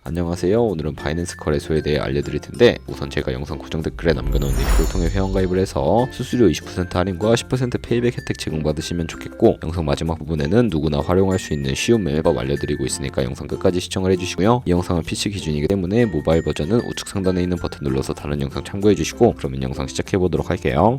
안녕하세요. 오늘은 바이낸스 거래소에 대해 알려드릴 텐데, 우선 제가 영상 고정 댓글에 남겨놓은 링크를 통해 회원가입을 해서 수수료 20% 할인과 10% 페이백 혜택 제공받으시면 좋겠고, 영상 마지막 부분에는 누구나 활용할 수 있는 쉬운 매매법 알려드리고 있으니까 영상 끝까지 시청을 해주시고요. 이 영상은 PC 기준이기 때문에 모바일 버전은 우측 상단에 있는 버튼 눌러서 다른 영상 참고해주시고, 그러면 영상 시작해보도록 할게요.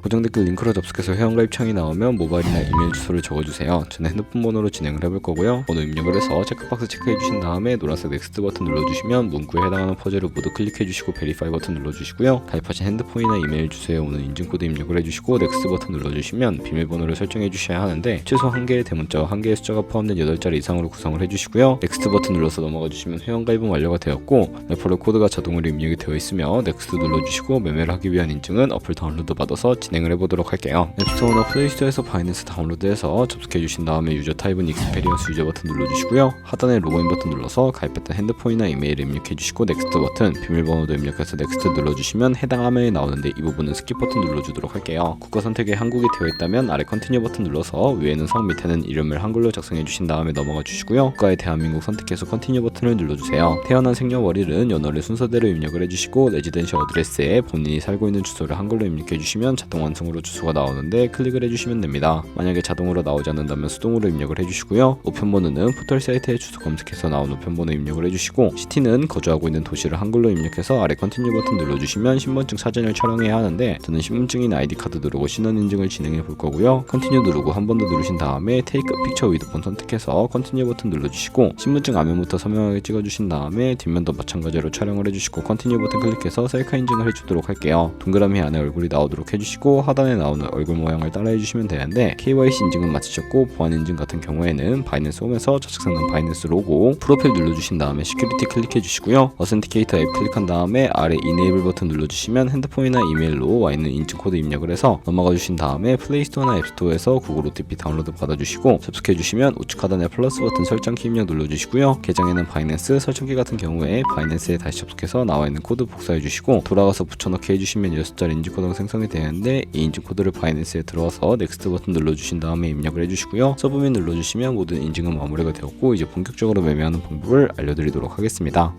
고정 댓글 링크로 접속해서 회원가입 창이 나오면 모바일이나 이메일 주소를 적어주세요. 저는 핸드폰 번호로 진행을 해볼 거고요. 번호 입력을 해서 체크박스 체크해주신 다음에 노란색 넥스트 버튼 눌러주시면 문구에 해당하는 퍼즐을 모두 클릭해주시고 베리파이 버튼 눌러주시고요. 가입하신 핸드폰이나 이메일 주소에 오는 인증코드 입력을 해주시고 넥스트 버튼 눌러주시면 비밀번호를 설정해주셔야 하는데, 최소 1개의 대문자와 1개의 숫자가 포함된 8자리 이상으로 구성을 해주시고요. 넥스트 버튼 눌러서 넘어가주시면 회원가입은 완료가 되었고, 레퍼럴 코드가 자동으로 입력이 되어 있으며 넥스트 눌러주시고 매매를 하기 위한 인증은 어플 다운로드 받아서 진행을 해보도록 할게요. 앱스토어나 플레이스토어에서 바이낸스 다운로드해서 접속해주신 다음에 유저 타입은 익스페리언스 유저 버튼 눌러주시고요. 하단에 로그인 버튼 눌러서 가입했던 핸드폰이나 이메일을 입력해주시고 넥스트 버튼, 비밀번호도 입력해서 넥스트 눌러주시면 해당 화면이 나오는데, 이 부분은 스킵 버튼 눌러주도록 할게요. 국가 선택에 한국이 되어 있다면 아래 컨티뉴 버튼 눌러서 위에는 성, 밑에는 이름을 한글로 작성해주신 다음에 넘어가 주시고요. 국가에 대한민국 선택해서 컨티뉴 버튼을 눌러주세요. 태어난 생년월일은 연월의 순서대로 입력을 해주시고, 레지던셜 어드레스에 본인이 살고 있는 주소를 한글로 입력해주시면 자동 완성으로 주소가 나오는데 클릭을 해주시면 됩니다. 만약에 자동으로 나오지 않는다면 수동으로 입력을 해주시고요. 우편번호는 포털 사이트에 주소 검색해서 나온 우편번호 입력을 해주시고, 시티는 거주하고 있는 도시를 한글로 입력해서 아래 컨티뉴 버튼 눌러주시면 신분증 사진을 촬영해야 하는데, 저는 신분증인 아이디카드 누르고 신원 인증을 진행해 볼 거고요. 컨티뉴 누르고 한 번 더 누르신 다음에 테이크 픽처 위드 폰 선택해서 컨티뉴 버튼 눌러주시고, 신분증 앞면부터 선명하게 찍어주신 다음에 뒷면도 마찬가지로 촬영을 해주시고 컨티뉴 버튼 클릭해서 셀카 인증을 해주도록 할게요. 동그라미 안에 얼굴이 나오도록 해주시고, 하단에 나오는 얼굴 모양을 따라해 주시면 되는데, KYC 인증은 마치셨고 보안 인증 같은 경우에는 바이낸스 홈에서 좌측 상단 바이낸스 로고, 프로필 눌러주신 다음에 시큐리티 클릭해 주시고요. 어센티케이터 앱 클릭한 다음에 아래 이네이블 버튼 눌러주시면 핸드폰이나 이메일로 와 있는 인증 코드 입력을 해서 넘어가 주신 다음에 플레이스토어나 앱스토어에서 구글 OTP 다운로드 받아주시고, 접속해 주시면 우측 하단에 플러스 버튼 설정키 입력 눌러주시고요. 계정에는 바이낸스, 설정키 같은 경우에 바이낸스에 다시 접속해서 나와 있는 코드 복사해 주시고, 돌아가서 붙여넣기 해주시면 6자리 인증 코드가 생성이 되는데, 이 인증 코드를 바이낸스에 들어와서 넥스트 버튼 눌러주신 다음에 입력을 해주시고요. 서브밋 눌러주시면 모든 인증은 마무리가 되었고, 이제 본격적으로 매매하는 방법을 알려드리도록 하겠습니다.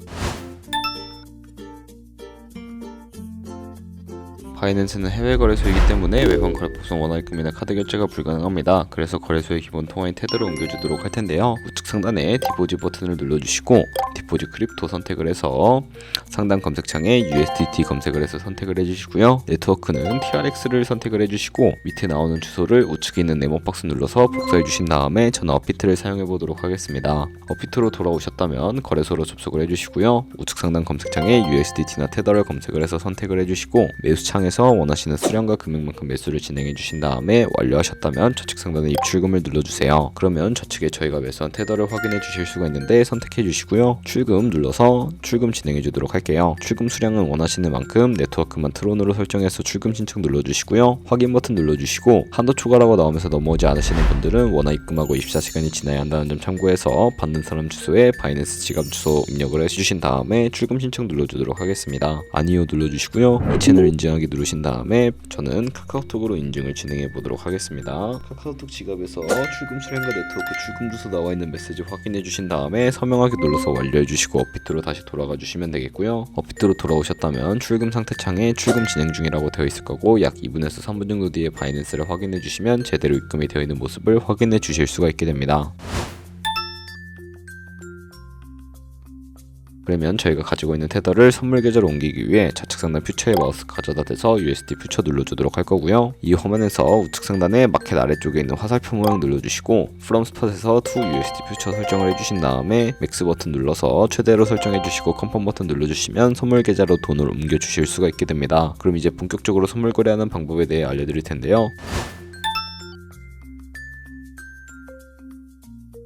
바이낸스는 해외 거래소이기 때문에 외환 거래 법성 원화입금이나 카드 결제가 불가능합니다. 그래서 거래소의 기본 통화인 테더를 옮겨주도록 할 텐데요. 우측 상단에 디포짓 버튼을 눌러주시고, 디포짓 크립토 선택을 해서 상단 검색창에 USDT 검색을 해서 선택을 해주시고요. 네트워크는 TRX를 선택을 해주시고, 밑에 나오는 주소를 우측에 있는 네모박스 눌러서 복사해 주신 다음에 저는 업비트를 사용해 보도록 하겠습니다. 업비트로 돌아오셨다면 거래소로 접속을 해주시고요. 우측 상단 검색창에 USDT나 테더를 검색을 해서 선택을 해주시고, 매수창에서 원하시는 수량과 금액만큼 매수를 진행해 주신 다음에 완료하셨다면 좌측 상단에 입출금을 눌러주세요. 그러면 좌측에 저희가 매수한 테더를 확인해 주실 수가 있는데, 선택해 주시고요. 출금 눌러서 출금 진행해 주도록 할게요. 출금 수량은 원하시는 만큼 네트워크만 트론으로 설정해서 출금 신청 눌러주시고요. 확인 버튼 눌러주시고, 한도 초과라고 나오면서 넘어오지 않으시는 분들은 원화 입금하고 24시간이 지나야 한다는 점 참고해서 받는 사람 주소에 바이낸스 지갑 주소 입력을 해주신 다음에 출금 신청 눌러주도록 하겠습니다. 아니요 눌러주시고요. 이 채널 인증하기 누르신 다음에 저는 카카오톡으로 인증을 진행해 보도록 하겠습니다. 카카오톡 지갑에서 출금 수량과 네트워크 출금 주소 나와 있는 메시지 확인해 주신 다음에 서명하기 눌러서 완료해 주시고 업비트로 다시 돌아가 주시면 되겠고요. 업비트로 돌아오셨다면 출금 상태 창에 출금 진행 중이라고 되어 있을 거고, 약 2분에서 3분 정도 뒤에 바이낸스를 확인해 주시면 제대로 입금이 되어 있는 모습을 확인해 주실 수가 있게 됩니다. 그러면 저희가 가지고 있는 테더를 선물 계좌로 옮기기 위해 좌측 상단 퓨처에 마우스가 가져다 대서 USD 퓨처 눌러주도록 할 거고요. 이 화면에서 우측 상단에 마켓 아래쪽에 있는 화살표 모양 눌러주시고, From Spot에서 To USD 퓨처 설정을 해주신 다음에 맥스 버튼 눌러서 최대로 설정해주시고 컨펌 버튼 눌러주시면 선물 계좌로 돈을 옮겨주실 수가 있게 됩니다. 그럼 이제 본격적으로 선물 거래하는 방법에 대해 알려드릴 텐데요.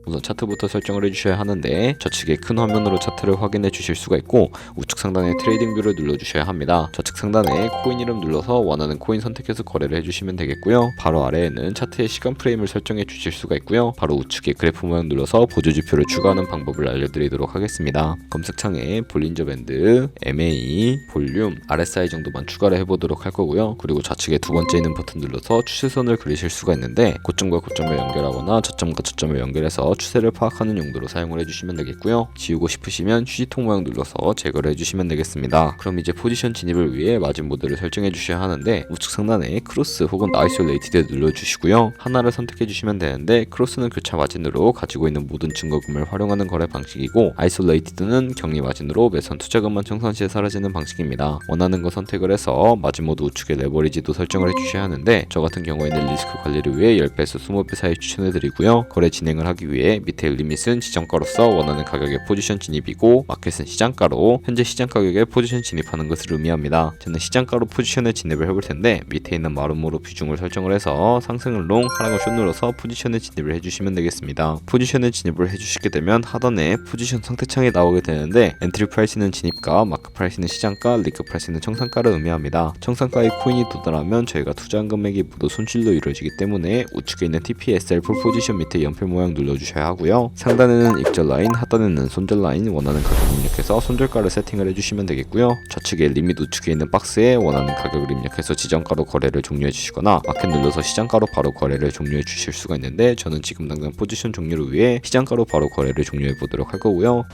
우선 차트부터 설정을 해주셔야 하는데 좌측에 큰 화면으로 차트를 확인해 주실 수가 있고 우측 상단에 트레이딩 뷰를 눌러주셔야 합니다. 좌측 상단에 코인 이름 눌러서 원하는 코인 선택해서 거래를 해주시면 되겠고요. 바로 아래에는 차트의 시간 프레임을 설정해 주실 수가 있고요. 바로 우측에 그래프 모양 눌러서 보조 지표를 추가하는 방법을 알려드리도록 하겠습니다. 검색창에 볼린저 밴드, MA, 볼륨, RSI 정도만 추가를 해보도록 할 거고요. 그리고 좌측에 두 번째 있는 버튼 눌러서 추세선을 그리실 수가 있는데 고점과 고점을 연결하거나 저점과 저점을 연결해서 추세를 파악하는 용도로 사용을 해주시면 되겠고요. 지우고 싶으시면 휴지통 모양 눌러서 제거를 해주시면 되겠습니다. 그럼 이제 포지션 진입을 위해 마진 모드를 설정해 주셔야 하는데 우측 상단에 크로스 혹은 아이솔레이티드 눌러주시고요. 하나를 선택해 주시면 되는데 크로스는 교차 마진으로 가지고 있는 모든 증거금을 활용하는 거래 방식이고 아이솔레이티드는 격리 마진으로 매선 투자금만 청산 시에 사라지는 방식입니다. 원하는 거 선택을 해서 마진 모드 우측에 레버리지도 설정을 해주셔야 하는데 저 같은 경우에는 리스크 관리를 위해 10배에서 20배 사이 추천해 드리고요. 거래 진행을 하기 위해 밑에 리밋은 지정가로서 원하는 가격의 포지션 진입이고 마켓은 시장가로 현재 시장 가격에 포지션 진입하는 것을 의미합니다. 저는 시장가로 포지션에 진입을 해볼 텐데 밑에 있는 마름모로 비중을 설정을 해서 상승을 롱, 하락을 숏 눌러서 포지션에 진입을 해주시면 되겠습니다. 포지션에 진입을 해주시게 되면 하단에 포지션 상태창이 나오게 되는데 엔트리 프라이스는 진입가, 마크 프라이스는 시장가, 리크 프라이스는 청산가를 의미합니다. 청산가의 코인이 도달하면 저희가 투자한 금액이 모두 손실로 이루어지기 때문에 우측에 있는 TPSL 풀 포지션 밑에 연필 모양 눌러주셔야 하고요. 상단에는 익절 라인, 하단에는 손절 라인 원하는 가격 입력해서 손절가를 세팅을 해주시면 되겠고요. 좌측에 리밋 우측에 있는 박스에 원하는 가격을 입력해서 지정가로 거래를 종료해 주시거나 마켓 눌러서 시장가로 바로 거래를 종료해 주실 수가 있는데 저는 지금 당장 포지션 종료를 위해 시장가로 바로 거래를 종료해 보도록 할 거고요.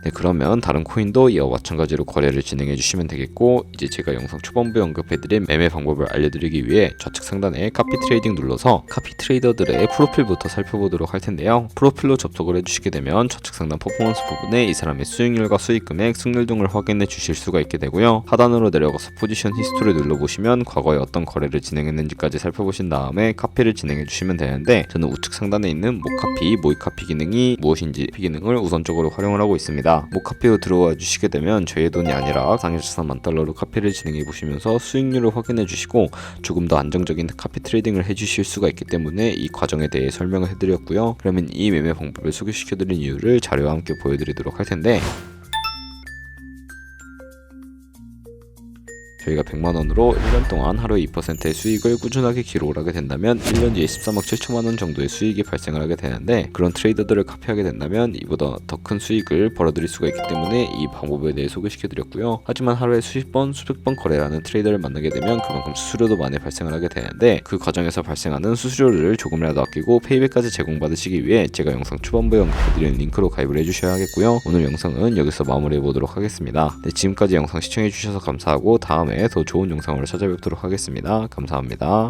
네, 그러면 다른 코인도 이와 마찬가지로 거래를 진행해 주시면 되겠고 이제 제가 영상 초반부에 언급해드린 매매 방법을 알려드리기 위해 좌측 상단에 카피 트레이딩 눌러서 카피 트레이더들의 프로필부터 살펴보도록 할 텐데요. 프로필로 접속을 해주시게 되면 좌측 상단 퍼포먼스 부분에 이 사람의 수익률과 수익금액, 승률 등을 확인해 주실 수가 있게 되고요. 하단으로 내려가서 포지션 히스토리를 눌러보시면 과거에 어떤 거래를 진행했는지까지 살펴보신 다음에 카피를 진행해 주시면 되는데 저는 우측 상단에 있는 모카피, 모이카피 기능이 무엇인지 기능을 우선적으로 활용을 하고 있습니다. 모카피로 들어와 주시게 되면 저의 돈이 아니라 상해자산 $10,000로 카피를 진행해 보시면서 수익률을 확인해 주시고 조금 더 안정적인 카피 트레이딩을 해 주실 수가 있기 때문에 이 과정에 대해 설명을 해드렸고요. 그러면 이 매매 방법을 소개시켜 드린 이유를 자료와 함께 보여드리도록 할 텐데 저희가 100만원으로 1년 동안 하루에 2%의 수익을 꾸준하게 기록을 하게 된다면 1년 뒤에 13억 7천만원 정도의 수익이 발생을 하게 되는데 그런 트레이더들을 카피하게 된다면 이보다 더 큰 수익을 벌어들일 수가 있기 때문에 이 방법에 대해 소개시켜 드렸고요. 하지만 하루에 수십 번, 수백 번 거래하는 트레이더를 만나게 되면 그만큼 수수료도 많이 발생을 하게 되는데 그 과정에서 발생하는 수수료를 조금이라도 아끼고 페이백까지 제공받으시기 위해 제가 영상 초반부에 언급해드린 링크로 가입을 해주셔야 하겠고요. 오늘 영상은 여기서 마무리해 보도록 하겠습니다. 네, 지금까지 영상 시청해 주셔서 감사하고 다음에 더 좋은 영상으로 찾아뵙도록 하겠습니다. 감사합니다.